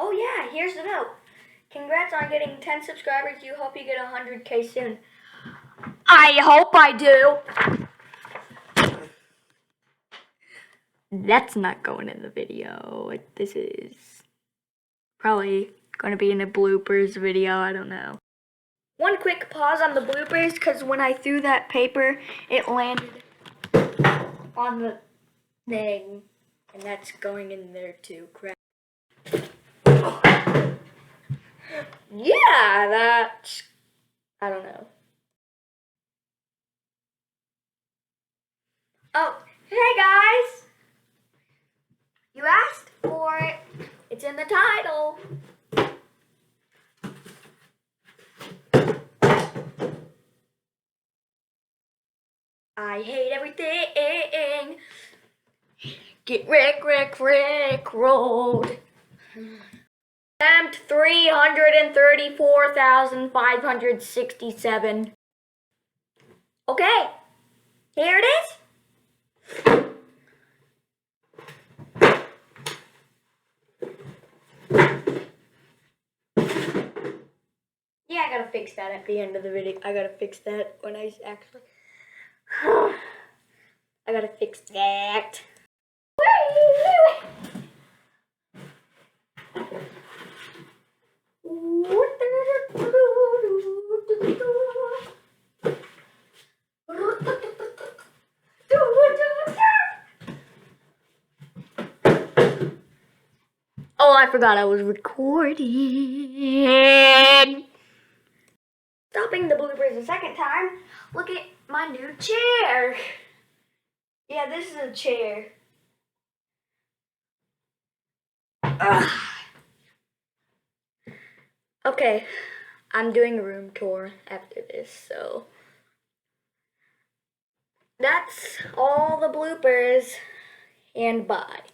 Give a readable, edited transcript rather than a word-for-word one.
Oh yeah, here's the note. Congrats on getting 10 subscribers. You hope you get 100K soon. I hope I do. That's not going in the video. This is probably going to be in a bloopers video. I don't know. One quick pause on the bloopers, because when I threw that paper, it landed on the thing. And that's going in there too. Crap. Yeah, that's... I don't know. Oh, hey guys! You asked for it. It's in the title. I hate everything. Get Rickrolled. Attempt 334,567. Okay, here it is. Yeah, I gotta fix that at the end of the video. I gotta fix that when I actually... I gotta fix that. Oh, I forgot I was recording. Stopping the bloopers a second time. Look at my new chair. Yeah, this is a chair. Ugh. Okay, I'm doing a room tour after this, so that's all the bloopers, and bye.